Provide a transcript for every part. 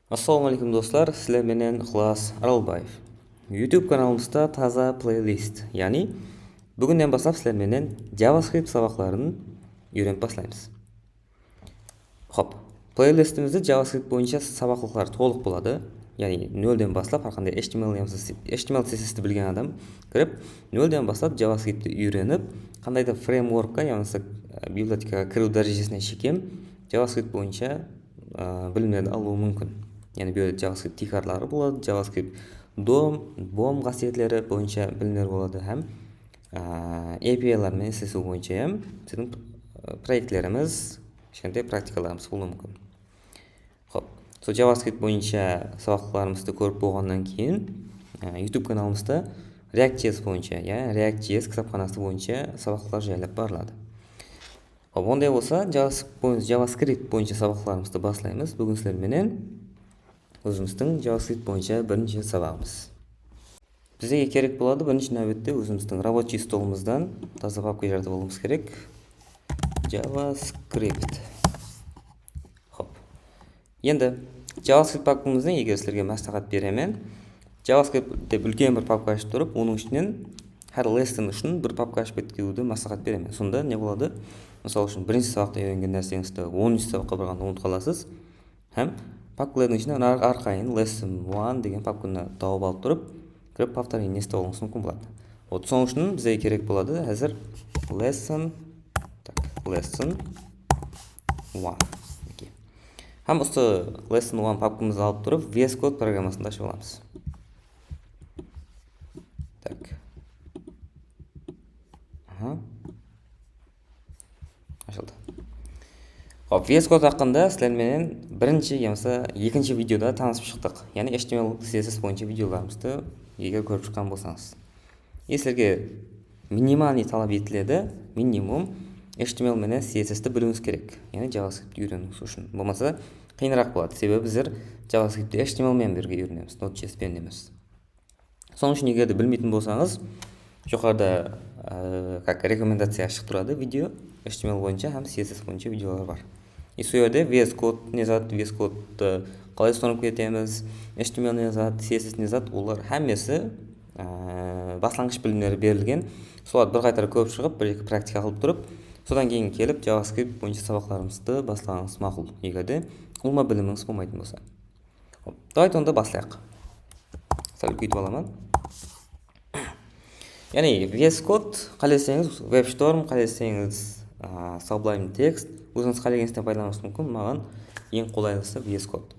Assalomu alaykum do'stlar, sizlar bilan Ixlos Aralbayev. YouTube kanalımızda taza playlist, ya'ni bugundan boshlab sizlar bilan JavaScript saboqlarini o'rganib boshlaymiz. Xo'p, playlistimizda JavaScript bo'yicha saboqlar to'liq bo'ladi. Ya'ni 0 dan boshlab har qanday HTML CSS'ni bilgan odam kirib, 0 dan boshlab JavaScriptni o'rganib, qandaydir frameworkga, ya'ni bibliotekaga kiruv darajasiga yetgan JavaScript bo'yicha bilimlarni olishi mumkin. Yani böyle JavaScript tikarları bo'ladi, JavaScript DOM xassiyatlari bo'yicha bilimlar bo'ladi ham. API'lar bilan ishlash bo'yicha ham sizning proyektlarimiz, shunday praktikalarimiz bo'lishi mumkin. Xo'p, JavaScript bo'yicha saboqlarimizni ko'rib bo'lgandan keyin YouTube kanalimizda React.js bo'yicha, ya'ni React.js kitobxonasi bo'yicha saboqlar joylab boriladi. Xo'p, bunday bo'lsa, JavaScript bo'yicha saboqlarimizni boshlaymiz. Bugun sizlar bilan o'zimizning JavaScript bo'yicha birinchi sabog'imiz. Bizga kerak bo'ladi birinchi navbatda o'zimizning рабочий stolimizdan toza papka yaratib olishimiz kerak. JavaScript. Xo'p. Endi JavaScript papkamizdan ega sizlarga maslahat beraman. JavaScript deb ulkan bir papka ochib turib, uning ichidan har lesson uchun bir papka ochib ketishni maslahat beraman. Shunda ne bo'ladi? Misol uchun birinchi saboqda o'rgangan narsangizda 10-saboqqa borganda unutib qolasiz. Ham papkalarning ichidan arqayin lesson 1 degan papkani topib olib turib, kirib повторение istab olsangiz mumkin bo'ladi. Вот so'ng uchun bizga kerak bo'ladi hozir lesson 1. Ham usti lesson 1 papkamizni olib turib, VS Code programmasini tashlab olamiz. Tak. Açıldı. Hop, VS Code haqida sizlar bilan birinchi yoki ikkinchi videoda tanishib chiqdik. Ya'ni HTML CSS bo'yicha videolarimizni agar ko'rib chiqqan bo'lsangiz. Sizlarga minimal talab etiladi, minimum HTML bilan CSS ni bilishingiz kerak. Ya'ni JavaScript o'rganishingiz uchun. Bo'lmasa qiyinroq bo'ladi. Sababi bizlar JavaScript ni HTML bilan birga o'rganamiz, Node.js bilan emas. So'ng uchun agar bilmaydigan bo'lsangiz, yuqorida rekomendatsiya chiqib turadi video HTML bo'yicha ham CSS bo'yicha videolar bor. Bu yerda VS Code nezat, VS Code qalay so'rab ketamiz, HTML nezat, CSS nezat, ular hammasi boshlang'ich bilimlari berilgan. Soat bir qaytar ko'rib chiqib, bir-ikki praktika qilib turib, so'dan keyin kelib JavaScript bo'yicha saboqlarimizni boshlasangiz ma'qul. Agarda umuman bilimingiz bo'lmaydigan bo'lsa. Xo'p, davayt unda boshlayaq. Sal kuyitib olaman. Ya'ni VS Code qalasangiz WebStorm, qalasangiz Sublime Text, o'zingiz qalaganingizdan foydalanishingiz mumkin. Menga eng qulaylisi VS Code.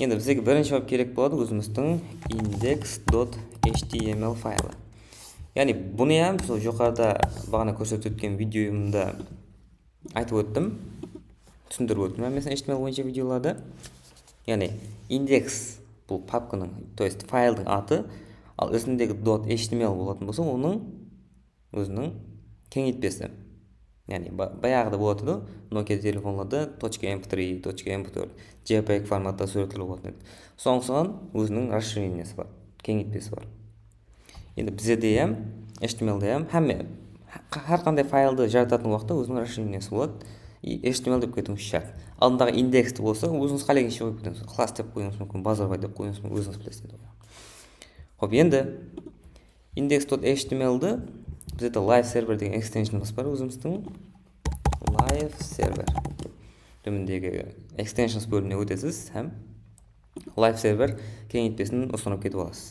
Endi bizga birinchi olib kerak bo'ladi o'zimizning index.html fayli. Ya'ni buni ham yuqorida bag'ana ko'rsatib o'tgan videomda aytib o'tdim, tushuntirib o'tdim. Masalan, HTML bo'yicha videolarda, ya'ni index bu papkaning, to есть faylning ati, al o'zindagi .html bo'ladigan bo'lsa, uning o'zining kengaytmasi. Ya'ni bayog'ida bo'ladi, Nokia telefonlarda .mp3, .mp4, JPEG formatda suratlar bo'ladi. So'ng o'zining расширенияsi bor, kengaytmasi bor. Endi bizda ham HTML da ham har qanday faylni yaratadigan vaqtda o'zining расширенияsi bo'ladi. HTML deb ketishimiz shart. Oldingi index bo'lsa, o'zingiz qalagancha qo'yib ketasiz. Class deb qo'yingiz mumkin, bazar deb qo'yingiz mumkin, o'zingiz bilasiz. Xo'p, endi index.html da bizda live server degan extensionimiz bor o'zimizning. Live server. Dumdagi extensions bo'limiga o'tasiz ham live server kengaytmasini o'stirib ketib olasiz.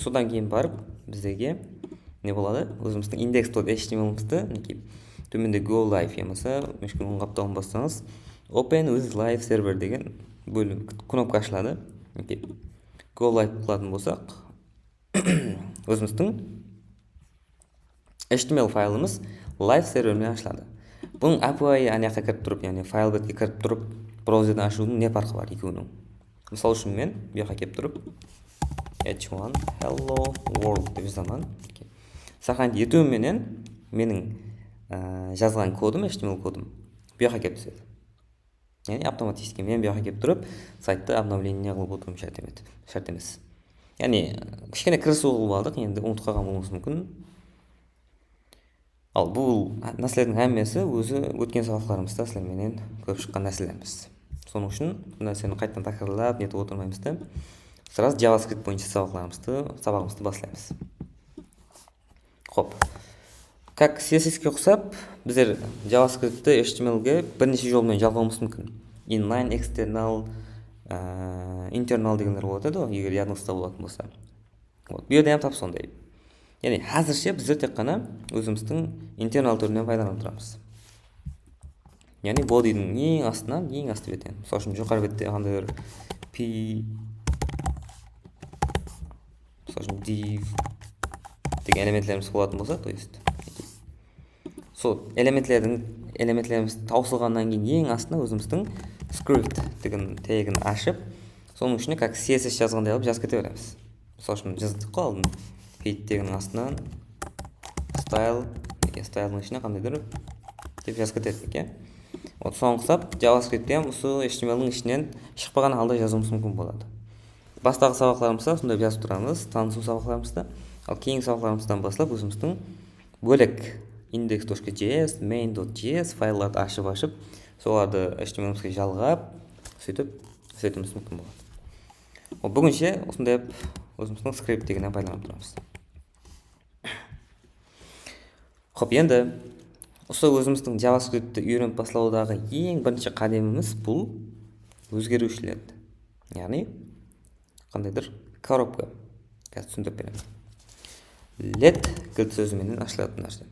So'dan keyin borib bizga ne bo'ladi? O'zimizning index.html-imizda dumda go live yemasa, mushkul o'ngab topolmasangiz open with live server degan bo'lim knopka ochiladi. Go live qiladigan bo'lsak, o'zimizning HTML faylimiz live server bilan ochiladi. Buning API aniqqa kirib turib, ya'ni fayl betga kirib turib, browzerdan ochishning ne farqi bor ikkovining? Misol uchun men bu yoqqa kelib turib h1 hello world deb yozaman. Saqancha yetum menen mening yozgan kodim, HTML kodim bu yoqqa kelib tushadi. Ya'ni avtomatik men bu yoqqa kelib turib, saytda обновление qilib o'tirim shart emas. Ya'ni kichkina kirisuv qilib oldik, endi unutib qolgan bo'lishingiz mumkin. Al bu narsalarning hammasi o'zi o'tgan saboqlarimizda sizlar bilan ko'rib chiqqan narsalarimiz. Соның үшін бұл нәрсені қайтадан тәкрарлап нетіп отырмаймыз да. Сразу JavaScript бойынша сабағымызды бастаймыз. Хоп. Как CSS-ке ұқсап, біздер JavaScript-ті HTML-ге бірнеше жолмен жалғауымыз мүмкін. Inline, external, internal дегендер болады ғой, егер ядыңызда болатын болса. Вот, бұл жерде тап сондай. Яғни әзірше біздер тек қана өзіміздің internal түрінен пайдаланып тұрамыз. Яғни body'дің ең астынан, ең асты беттен. Мысалы үшін жоғары бетте қандай p, мысалы үшін div деген элементтеріміз болатын болса, то есть сол элементтеріміз таусылғаннан кейін ең астына өзіміздің script деген тегін ашып, соның ішіне как CSS жазғандай алып жазып кете береміз. Мысалы үшін жаздық қой алдын page тегінің астынан style'ның ішіне қандайдыр деп жазып кетедік, иә. Вот соны ұқсап JavaScript-те осы HTML-ның ішінен шықпаған халда жазуымыз мүмкін болады. Бастағы сабақтарымызда сондай жазып тұрамыз, танысу сабақтарымызда. Ал кейінгі сабақтарымыздан бастап өзіміздің бөлек index.js, main.js файларды ашып, соларды HTML-ге жалғап, сөйтіміз мүмкін болады. Бүгінше осындай өзіміздің скрипт дегеннен пайдаланып тұрамыз. Хоп, енді осы өзіміздің JavaScript-ті үйреніп бастаудағы ең бірінші қадамымыз бұл өзгерушілерді. Яғни қандайдыр коробка. Қазір түсіндіріп беремін. Let кілт сөзіменен ашылатын нәрсе.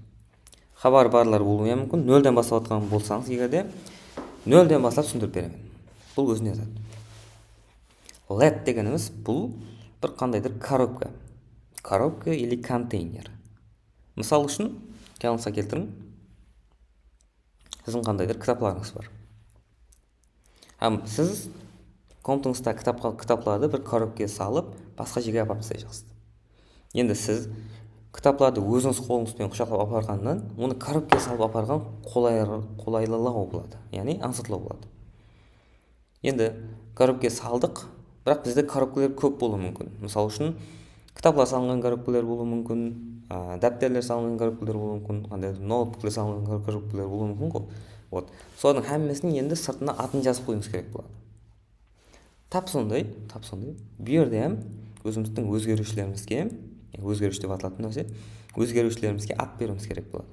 Хабар барлар болуы мүмкін. Нөлден бастап атқан болсаңыз, егерде нөлден бастап түсіндіріп беремін. Бұл өзіне зат. Let дегеніміз бұл бір қандайдыр коробка. Коробка или контейнер. Мысал үшін, қалыңызға келтірің. Сіздің қандайдыр кітапларыңыз бар. Сіз компьютеріңізде кітапларды бір коробкаға салып, басқа жерге апарып тастай аласыз. Енді сіз кітапларды өзіңіз қолыңызбен құшақтап апарғаннан, оны коробкаға салып апарған қолайлылығы болады, яғни аңсатылығы болады. Енді коробкаға салдық, бірақ бізде коробкалар көп болуы мүмкін. Мысалы үшін, кітаплар салынған коробкалар болуы мүмкін, дәптерлер салынған коробкалар болуы мүмкін, қандай ноутбуктер салынған коробкалар болуы мүмкін ғой. Вот. Солардың හැмесінің енді сыртына атын жазып қоюымыз керек болады. Тап сондай. Бұл жерде өзіміздің өзгеріш деп аталатын нәрсе, өзгерушілерімізге ат беруіміз керек болады.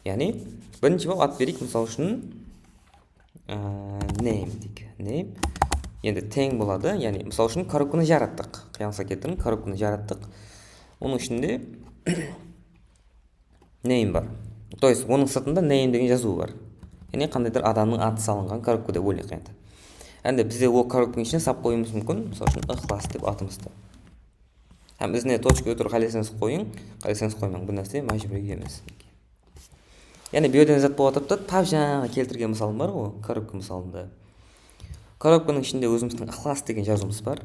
Яғни, бірінші болып ат берейік, мысалы үшін name дейік. Name. Енді тең болады, яғни, мысалы үшін коробканы жараттық. Қиянса кетірін, коробканы жараттық. Оның ішінде name бар. То есть, оның сыртында name деген жазу бар. Яғни, қандайдыр адамның аты салынған коробка деп ойлайық енді. Әнде бізде ол коробканың ішіне сап қойымыз мүмкін, мысалы үшін ықылас деп атымызды. Ізіне точка өтір қалесеңіз қоймаң, бұл нәрсе мәжбүрі емес. Яғни, бүйеден зат болып отырып, тап жаңа келтірген мысалым бар ғой, коробка мысалында. Коробканың ішінде өзіміздің ықылас деген жазуымыз бар.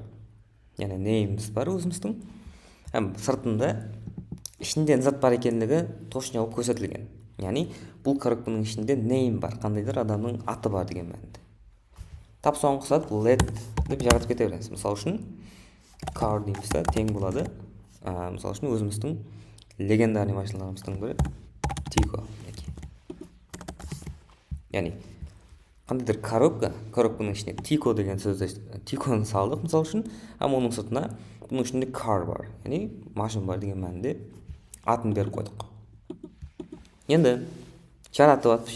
Яғни, name'іміз бар өзіміздің. Сыртында ішінде зат бар екенлігі точно алып көрсетілген. Яғни, бұл коробканың ішінде name бар, қандайдыр адамның аты бар деген мәнінде. Тап соңғы қысат let деп жаратып кете береміз. Мысалы үшін car дейміз да, тең болады. Мысалы үшін өзіміздің легендарный машиналарымыздың бірі Tico. Яғни, қандайдыр коробканың ішіне Tico деген сөзді Tico'ны салдық, мысалы үшін, оның сыртына бұның ішінде car бар, яғни машин бар деген мәнінде атын беріп қойдық. Енді жаратып,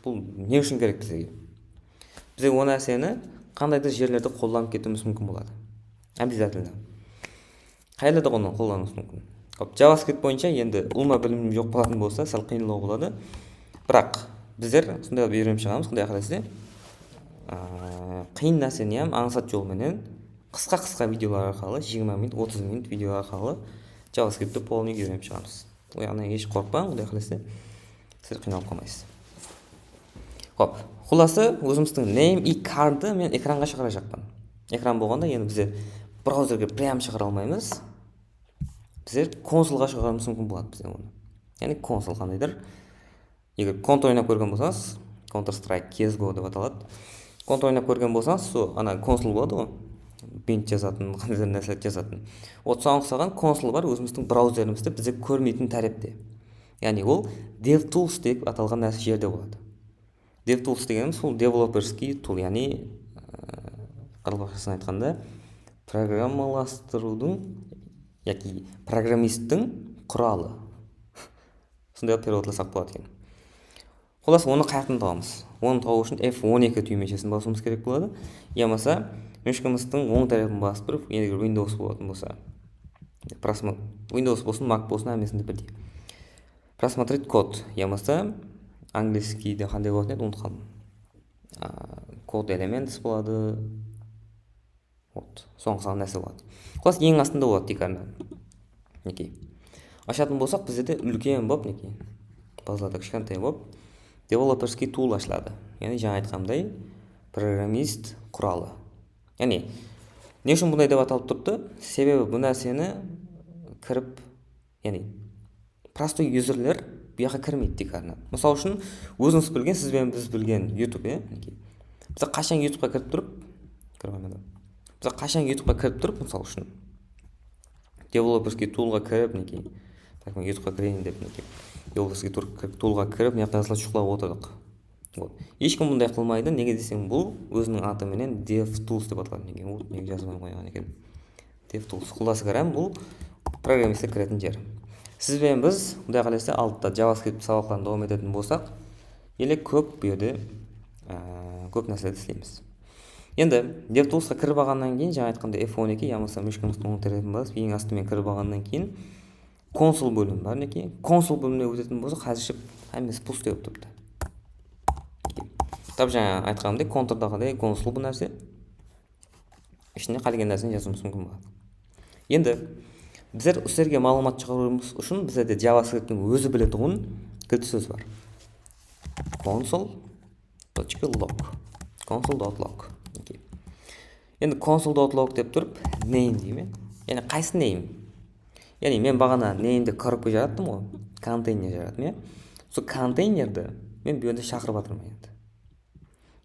бұл не үшін керек бізге? Бізде ол нәрсені қандайда жерлерде қолданып кетуіміз мүмкін болады. Обязательно. Қайларда оны қолдануымыз мүмкін. JavaScript бойынша енді ұлма білімім жоқ болатын болса, сәл қиынлау болады. Бірақ біздер сондай үйреніп шығамыз, қандай қарайсыз? Қиын нәрсені аңсат жолменен қысқа видеолар арқылы, 20 минут, 30 минут видеолар арқылы JavaScript-ті полный үйреніп шығамыз. Яғни еш қорықпаң, қандай қарайсыз? Сіз қиналып қалмайсыз. Хоп, құласы өзіміздің name и car-ды мен экранға шығара жақпын. Экран болғанда, енді біздер браузерге прям шығара алмаймыз. Біздер консолға шығарамыз мүмкін болады бізде оны. Яғни консол қандайдыр. Егер контр ойнап көрген болсаңыз, Counter-Strike CSGO деп аталады. Контр ойнап көрген болсаңыз, ана консол болады ғой. Бент жазатын, қандайдыр нәрселер жазатын. Соған ұқсаған консол бар өзіміздің браузерімізді бізде көрмейтін тәрепте. Яғни ол DevTools деп аталған нәрсе жерде болады. DevTools дегеніміз сол девелоперский тул, яғни қырғызшасын айтқанда программаластырудың яки программисттің құралы. Сондай переводласақ болады екен. Құлас оны қаяқтан табамыз? Оны табу үшін F12 түймешесін басуымыз керек болады. Ямаса мышкамыздың оң тарafын басып тұрып, егер Windows болатын болса, Windows болсын, Mac болсын, әмесінде бірдей. Просмотреть код, ямаса английскийде қандай болатын еді, ұмытып қалдым. Код элементс болады. Вот, соңғы нәрсе болады. Құлас ең астында болады декарда. Неке. Ашатын болсақ, бізде үлкен боп, неке. Базаларда кішкентай боп, девелоперский тул ашылады. Яғни жаңа айтқандай, программист құралы. Яғни не үшін бұндай деп аталып тұрды? Себебі бұл нәрсені кіріп, яғни простой юзерлер бұяққа кірмейді декарына. Мысалы үшін өзіңіз білген, сіз бен біз білген YouTube, біз қашан YouTubeға кіріп тұрып, мысалы үшін девелоперский тулға кіріп, неке. Так, мен YouTubeға кірейін деп, неке. Девелоперский тулға кіріп, не жазылып шұқылап отырдық. Вот. Ешкім бұндай қылмайды, неге десең, бұл өзінің атыменен DevTools деп аталады. Неге жазылмай қойған екен. DevTools. Құлдасы кірем, бұл программистер кіретін жер. Сіз бен біз, бұндай қалайса, алдыда JavaScript сабақтарын давам ететін болсақ, еле көп бұйырды, көп нәрселерді істейміз. Енді DevToolsқа кіріп алғаннан кейін, жаңа айтқанда F12, ямаса мышкамыздың оң тарafын басып, ең астымен кіріп алғаннан кейін консол бөлімі бар, неке. Консол бөліміне өтетін болса, қазірше әмес пусты болып тұрыпты. Тап жаңа айтқанымдай, контурдағыдай консол бұл нәрсе. Ішінде қалген нәрсені жазуымыз мүмкін болады. Енді біздер үстерге малымат шығаруымыз үшін біздерде JavaScript-тің өзі білетұғын кілт сөз бар. Console.log. Console.log. Енді console.log деп тұрып, name деймін. Яғни қайсы name? Яғни мен бағана name'ді коробка жараттым ғой, контейнер жараттым, сол контейнерді мен бүйенде шақырып атырмын енді.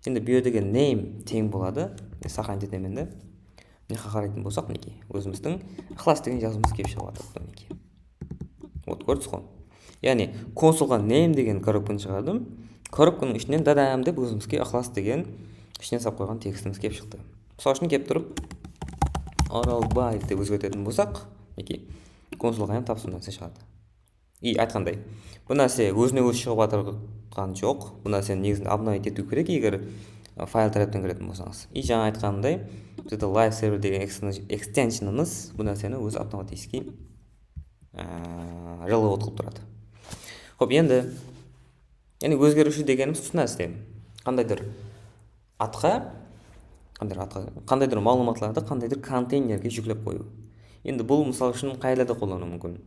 Енді бүйедегі name тең болады, сақан жетемен де. Не қарайтын болсақ, неке, өзіміздің класс деген жазуымыз кеп шығып атырды, неке. Вот, көрдіңіз ғой. Яғни консолға name деген коробканы шығардым, коробканың ішінен дадам деп өзімізге класс деген ішінен сап қойған текстіміз кеп шықты. Мысалы үшін кеп тұрып, Аралбаев деп өзгертетін болсақ, неке, консолға ем тапсын нәрсе шығады. И айтқандай, бұл нәрсе өзіне өз шығып атырған жоқ, бұл нәрсені негізінде обновить ету керек, егер файл тараптан кіретін болсаңыз. И жаңа айтқандай, бізде live server деген экстеншніміз бұл нәрсені өзі автоматически reload қылып тұрады. Хоп, енді өзгеруші дегеніміз осы нәрсе. Қандайдыр қандайдыр малыматларды қандайдыр контейнерге жүктеп қою. Енді бұл мысал үшін қайларда қолдану мүмкін.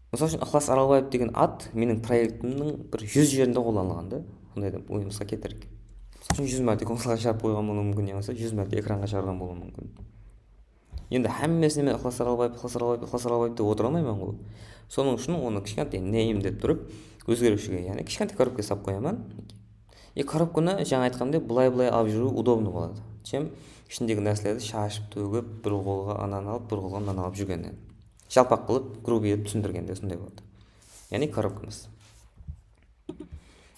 Мысал үшін Ықылас Аралбаев деген ат менің проектімнің бір 100 жерінде қолданылғанды. Сондай деп ойымызға кетірік. Мысал үшін 100 мәрте консолға шығарып қойған болуы мүмкін, немесе 100 мәрте экранға шығарған болуы мүмкін. Енді әммесіне мен Ықылас Аралбаев деп отыра алмаймын ғой. Соның үшін оны кішкентай name деп тұрып, өзгерушіге, яғни кішкентай коробка сап қоямын. Коробканы жаңа айтқандай бұлай алып жүру удобны болады. Чем ішіндегі нәрселерді шашып төгіп, бір қолға ананы алып, бір қолға ананы алып жүргеннен. Жалпақ қылып, груб етіп түсіндіргенде сондай болады. Яғни коробкамыз.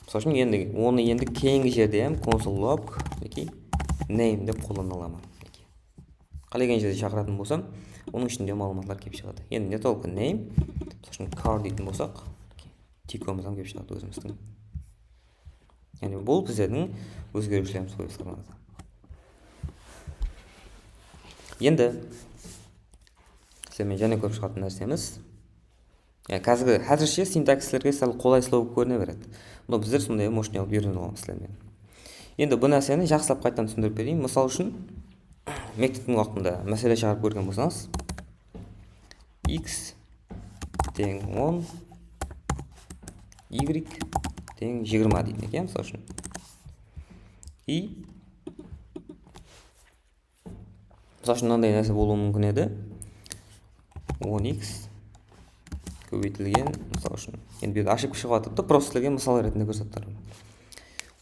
Мысалы үшін оны енді кейінгі жерде console.log name деп қолдана аламын. Қалеген жерде шақыратын болсам, оның ішінде малыматлар кеп шығады. Енді не толқы name, мысалы үшін car дейтін болсақ, тикомыздан кеп шығады өзіміздің. Яғни бұл біздердің өзгерушілеріміз қойып саналады. Енді сіздермен және көріп шығатын нәрсеміз, қазірше синтаксілерге сәл қолайсыздау көріне береді. Но біздер сондай мощный алып үйреніп аламыз сіздермен. Енді бұл нәрсені жақсылап қайтадан түсіндіріп берейін. Мысал үшін мектептің уақытында мәселе шығарып көрген болсаңыз, x тең 10, y тең 20 деймін екен, мысалы үшін. И мысалы үшін мынандай нәрсе болуы мүмкін еді. 10x көбейтілген, мысалы үшін. Енді бұл ашып шығып атыпты, просто сіздерге мысал ретінде көрсетіп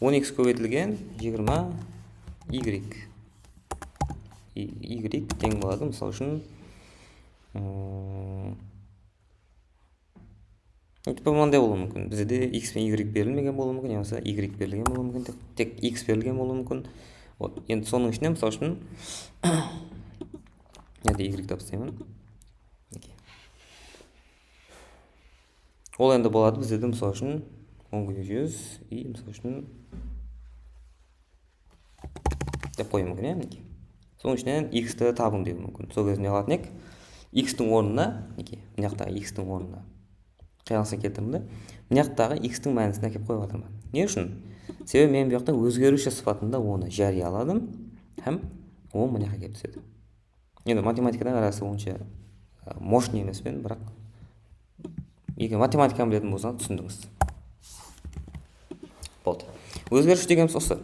10x көбейтілген 20 y тең болады, мысалы үшін типа мынандай болуы мүмкін, бізде x пен y берілмеген болуы мүмкін, немесе y берілген болуы мүмкін, тек x берілген болуы мүмкін. Вот, енді соның ішінен мысалы үшін енді y тапсаймын. Ол енді болады бізде мысалы үшін 10,100 и мысалы үшін деп қою мүмкін, мінекей. Соның ішінен x-ті табым деуі мүмкін. Сол кезде не қылатын ек? X-тің орнына, мінекей, мына жақтағы x-тің орнына қиялысын келтірдім да, мына жақтағы x-тің мәнісін әкеліп қойып жатырмын. Не үшін? Себебі мен бұл жақта өзгеруші сипатында оны жарияладым, һәм ол мына жаққа келіп түседі. Енді математикадан арасы онша мощный емеспін, бірақ егер математиканы білетін болсаңыз түсіндіңіз. Болды. Өзгеріш дегеніміз осы.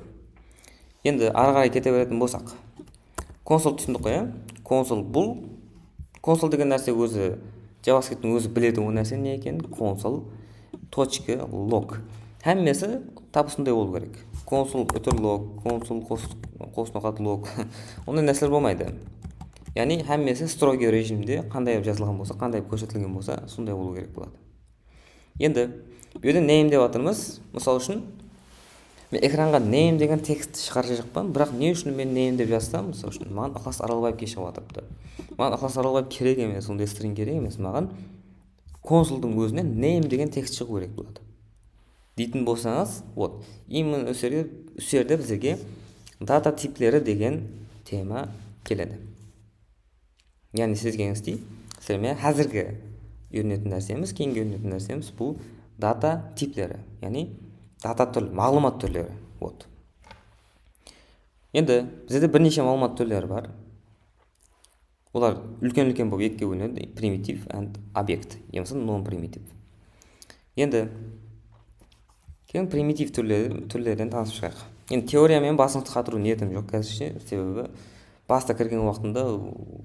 Енді ары қарай кете беретін болсақ, консоль түсіндік қой, консоль бұл. Консоль деген нәрсе өзі JavaScript-тің өзі біледі ол нәрсе не екен? Консоль точка лог. Әммесі тап осындай болу керек. Консоль өтір лог, консоль қосноқат лог. Ондай нәрселер болмайды. Яғни әммесі строгий режимде қандай жазылған болса, қандай көрсетілген болса, сондай болу керек болады. Енді бұл жерде name деп жатырмыз. Мысалы үшін мен экранға name деген текстті шығарып жақпын, бірақ не үшін мен name деп жазсам, мысалы үшін маған ықылас аралбаев шығып жатырды. Маған ықылас аралбаев керек емес, сондай стринг керек емес, маған консольдың өзінен name деген текст шығу керек болады. Дейтін болсаңыз, вот, именно осы жерде бізге дата типлері деген тема келеді. Яғни сезгеніңіздей, сіздермен қазіргі үйренетін нәрсеміз, кейінгі үйренетін нәрсеміз бұл дата типлері, яғни дата түрлері, мағлұмат түрлері. Вот. Енді бізде бірнеше мағлұмат түрлері бар. Олар үлкен-үлкен болып екіге бөлінеді, примитив and объект, немесе non-примитив. Енді примитив түрлерден танысып шығайық. Енді теориямен басыңызды қатыру ниетім жоқ қазірше, себебі баста кірген уақытында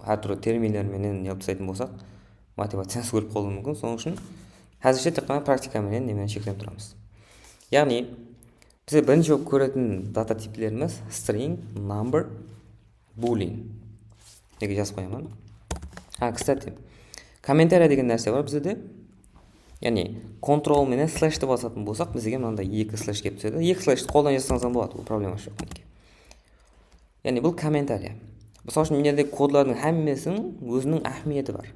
әртүрлі терминдерменен неғып тастайтын болсақ, мотивациясы көріп қалуы мүмкін. Соның үшін қазірше тек қана практикаменен немен шектеніп тұрамыз. Яғни бізде бірінші болып көретін дата типлеріміз string, number, boolean. Неге жазып қоямын? Кстати, комментарий деген нәрсе бар бізде. Яғни контрол менен слэшті басатын болсақ, бізге мынандай екі слэш келіп түседі. Екі слэшті қолдан жазсаңыз болады, бұл проблема жоқ. Яғни бұл комментарий. Мысалы үшін мына кодлардың әммесінің өзінің әхмиеті бар.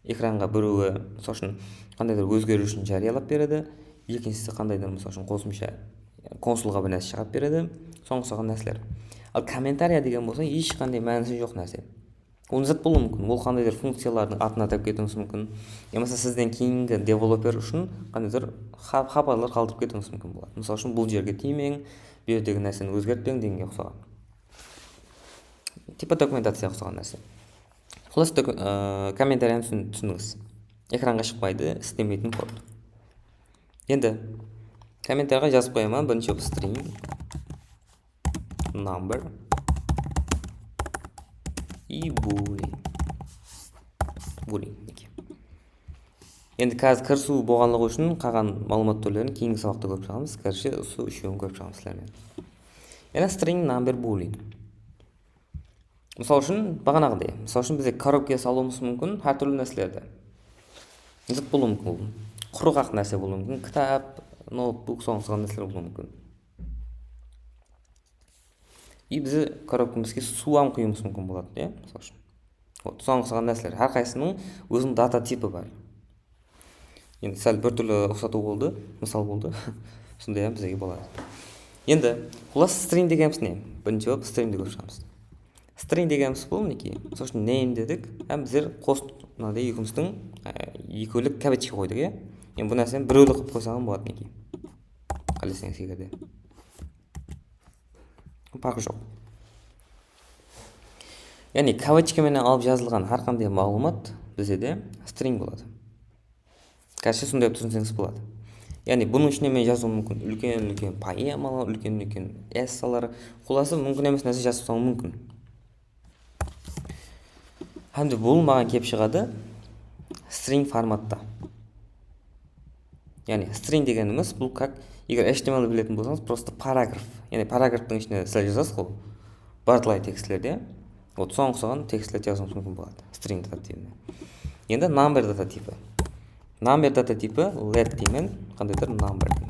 Экранға біреуі, мысалы үшін қандайдыр өзгерушін жариялап береді, екіншісі қандайдыр мысалы үшін қосымша консольға бір нәрсе шығарып береді, соңғы нәрселер. Ал комментарий деген болса ешқандай мәнісі жоқ нәрсе. Оны зат болуы мүмкін. Ол қандайдыр функциялардың атын атап кетуіңіз мүмкін. Немесе сізден кейінгі девелопер үшін қандайдыр хабарлар қалдырып кетуіңіз мүмкін болады. Мысалы үшін бұл жерге тимең, бұл жердегі нәрсені өзгертпең дегенге ұқсаған. Типа документация ұқсаған нәрсе. Құлас комментарияны түсініңіз. Экранға шықпайды, істемейтін код. Енді комментарийға жазып қоямын, бірінші string, number и boolean. Енді қазір кірісу болғанлығы үшін қалған мағлұмат түрлерін кейінгі сабақта көріп шығамыз. Қазірше осы үшеуін көріп шығамыз сіздермен. Енді string, number, boolean. Мысалы үшін бағанағыдай. Мысалы үшін бізде коробкаға салуымыз мүмкін әртүрлі нәрселерді. Зыт болуы мүмкін. Құрғақ нәрсе болуы мүмкін. Кітап, ноутбук, соңғы нәрселер болуы мүмкін. И бізді коробкамызға суам құюымыз мүмкін болады, мысалы үшін. Вот, соңғы нәрселер. Әрқайсының өзінің дата типі бар. Енді сәл бір түрлі ұқсату болды, мысал болды. Сондай бізге болады. Енді құлас string дегеніміз не? Бірінші болып string деп көріп шығамыз. String дегеніміз бұл мінекей. Мысалы үшін name дедік, біздер мынандай екеуміздің екеулік кавычка қойдық, Енді бұл нәрсені біреулік қылып қойсаған болады мінекей. Қалесеңіз егерде. Парқы жоқ. Яғни кавычкамен алып жазылған әрқандай мағлұмат бізде string болады. Қазірше сондай түсінсеңіз болады. Яғни бұның ішіне мен жазуым мүмкін үлкен поэмалар, үлкен эссалар, құласы мүмкін емес нәрсе жазып салуым мүмкін. Әмді бұл маған келіп шығады string форматта. Яғни string дегеніміз бұл как егер HTML білетін болсаңыз, просто параграф. Яғни параграфтың ішіне сәл жазасыз ғой. Бартылай текстілерде. Вот соңғы текстілер жазуыңыз мүмкін болады. String дата типіне. Енді number дата типі. Number data типі let деймін, қандайдыр number деймін.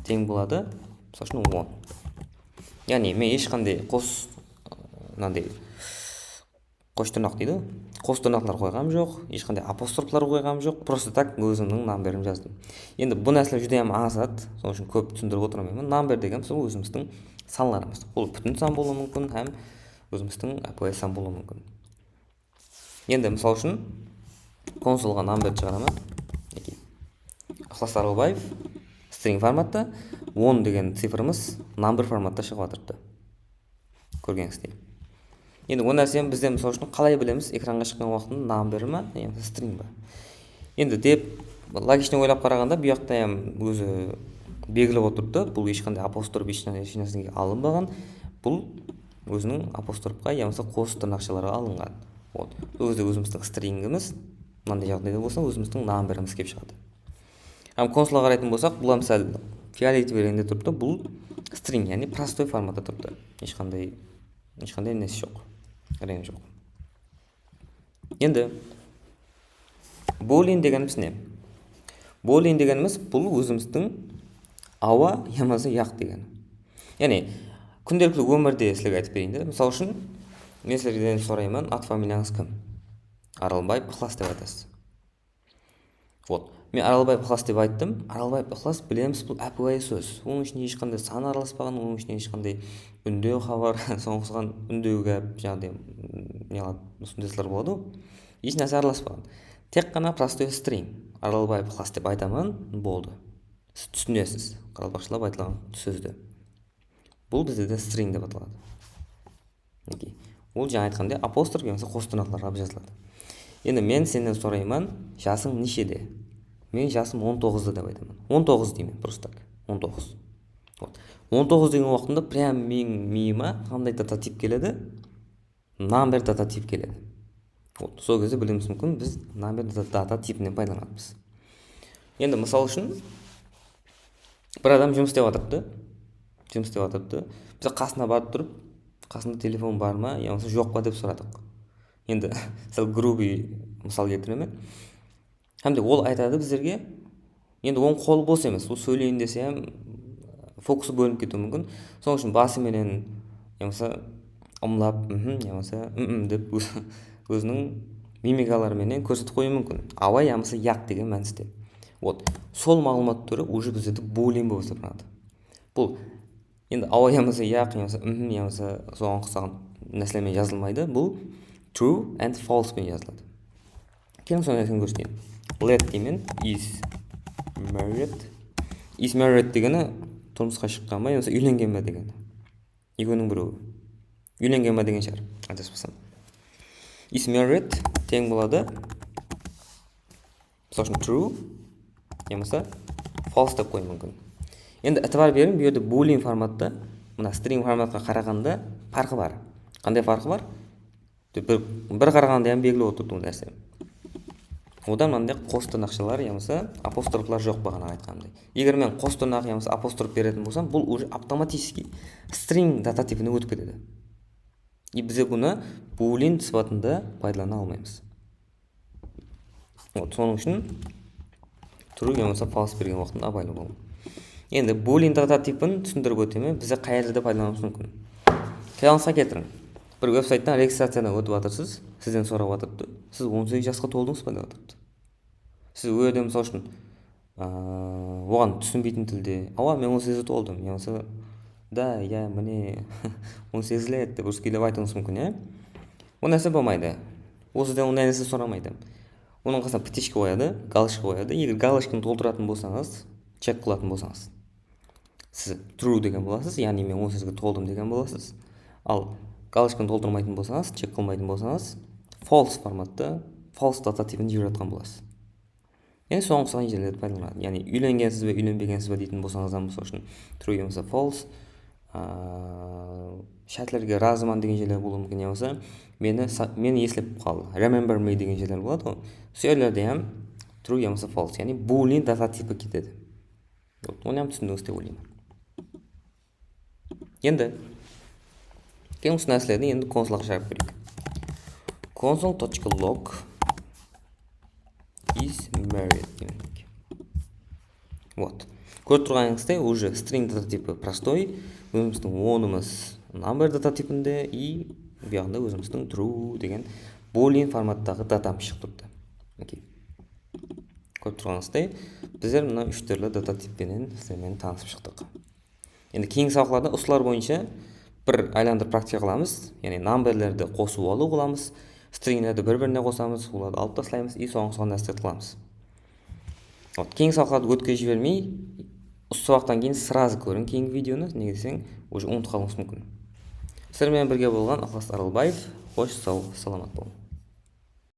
Тең болады, мысалы үшін 10. Яғни мен ешқандай қос тырнақ дейді. Қос тырнақлар қойғам жоқ, ешқандай апострофлар қойғам жоқ, просто так өзімнің номерім жаздым. Енді бұл нәрсе жүдем азат, сол үшін көп түсіндіріп отырмаймын. Number деген сол өзіміздің санларымыз. Бұл бүтін сан болуы мүмкін, һәм өзіміздің API сан болуы мүмкін. Енді мысалы үшін консолға number шығарамын. Ықылас Аралбаев string форматта 10 деген цифрымыз number форматта шығып жатырды. Көргеніңіздей. Енді ол нәрсені бізде мысалы үшін қалай білеміз? Экранға шыққан уақытында number ма, яғни string ба. Енді деп логично ойлап қарағанда бұл жақта өзі белгілеп отырды. Бұл ешқандай апостроф ешнәрсеге алынбаған. Бұл өзінің апострофқа, яғни қос тырнақшаларға алынған. Вот. Ол кезде өзіміздің stringіміз мынандай жағдайда болса, өзіміздің numberіміз келіп шығады. Консолға қарайтын болсақ, бұл сәл фиолетовый реңде тұрды. Бұл string, яғни простой форматта тұрды. Ешқандай несі жоқ. Рең жоқ. Енді boolean дегеніміз не? Boolean дегеніміз бұл өзіміздің ауа ямасы яқ деген. Яғни күнделікті өмірде сізге айтып берейін. Мысалы үшін мен сіздерден сұраймын, ат фамилияңыз кім? Аралбаев Ықылас деп айтасыз. Вот. Мен Аралбаев Ықылас деп айттым. Аралбаев Ықылас білеміз, бұл API сөз. Оның ішінде ешқандай сан араласпаған, оның ішінде ешқандай үндеу хабар, соңғысқан үндеуге жаңағыдай үндеушілер болады. Еш нәрсе араласпаған. Тек қана простой string. Аралбаев Ықылас деп айтамын, болды. Сіз түсінесіз, қаралбақшылап айтылған сөзді. Бұл бізде string деп аталады. Ол жаңа айтқандай апостроф немесе қос тырнақларға жазылады. Енді мен сенен сұраймын, жасың нешеде? Мен жасым 19 деп айтамын. 19 деймін, просто так. 19. Вот. 19 деген уақытында прям менің миыма қандай дата тип келеді? Number дата тип келеді. Вот. Сол кезде білуіміз мүмкін, біз number дата типінен пайдаланамыз. Енді мысал үшін бір адам жұмыс істеп жатырды. Біз қасына барып тұрып, қасында телефон бар ма, яғни жоқ па деп сұрадық. Енді сәл грубый мысал келтіремін. Һәм де ол айтады біздерге, енді оның қолы бос емес, ол сөйлейін десе фокусы бөлініп кетуі мүмкін. Соның үшін басыменен ымлап, деп өзінің мимикаларыменен көрсетіп қоюы мүмкін. Ауа ямысы яқ деген мәністе. Вот. Сол мағлұмат түрі уже бізде boolean болып саналады. Бұл енді ауа ямысы яқ, ямысы соған ұқсаған нәрселермен жазылмайды. Бұл true and false пен жазылады. Келің соны нәрсені көрсетейін. Let деймін, is married. Is married дегені тұрмысқа шыққан ба, немесе үйленген ба деген. Екеуінің біреуі. Үйленген ба деген шығар. Адаспасам. Is married тең болады. Мысалы үшін true, немесе false деп қою мүмкін. Енді әтібар берім, бұл жерде boolean форматта, мына string форматқа қарағанда фарқы бар. Қандай фарқы бар? Бір қарағанда белгілі отырды бұл нәрсе. Одан мынандай қос тырнақшалар, яғни апострофлар жоқ бағана айтқанымдай. Егер мен қос тырнақ, яғни апостроф беретін болсам, бұл уже автоматически string дата типіне өтіп кетеді. И бізде бұны boolean сипатында пайдалана алмаймыз. Соның үшін true яғни false берген уақытында абайлы болу. Енді boolean дата типін түсіндіріп өтеме, бізде қай жерде пайдалануымыз мүмкін. Қиялыңызға келтірің. Бір веб-сайттан регистрациядан өтіп жатырсыз, сізден сұрап жатырды. Сіз 18 жасқа толдыңыз ба деп жатырды. Сіз өйде мысалы үшін оған түсінбейтін тілде, ауа мен 18 толдым, яғни да, я міне 18 лет деп русскийлеп айтуыңыз мүмкін, ол нәрсе болмайды. Ол сізден ондай нәрсе сұрамайды. Оның қасына птичка қояды, галочка қояды. Егер галочканы толтыратын болсаңыз, чек қылатын болсаңыз, сіз true деген боласыз, яғни мен 18-ге толдым деген боласыз. Ал галочканы толтырмайтын болсаңыз, чек қылмайтын болсаңыз, false форматта, false дата типін жібератқан боласыз. Енді соңғы ұқсаған жерлерді пайдаланады. Яғни үйленгенсіз бе, үйленбегенсіз бе дейтін болсаңыздан мысалы үшін true немесе false, шәтлерге разыман деген жерлер болуы мүмкін, немесе мені еслеп қалды, remember me деген жерлер болады. Сол жерлерде true немесе false, яғни boolean дата типі кетеді. Оны түсіндіңіз деп ойлаймын. Енді осы нәрселерді енді консолға шығарып көрейік. Console.log is married демек. Вот. Көріп тұрғаныңыздай уже string дата типі простой, өзіміздің онымыз number дата типінде и бұяғында өзіміздің true деген boolean форматтағы датамыз шығып тұрды. Окей. Көріп тұрғаныңыздай біздер мына үш түрлі дата типпенен сіздермен танысып шықтық. Енді кейінгі сабақтарда осылар бойынша бір айландыр практика қыламыз, яғни numberлерді қосу алу қыламыз, стрингілерді бір-біріне қосамыз, оларды алып тастаймыз и соған нәрселерді қыламыз. Вот, кейінгі сабақтарды өтке жібермей, осы сабақтан кейін сразу көрің кейінгі видеоны, неге десең, уже ұмытып қалуыңыз мүмкін. Сіздермен бірге болған Ықылас Аралбаев, қош сау, саламат болың.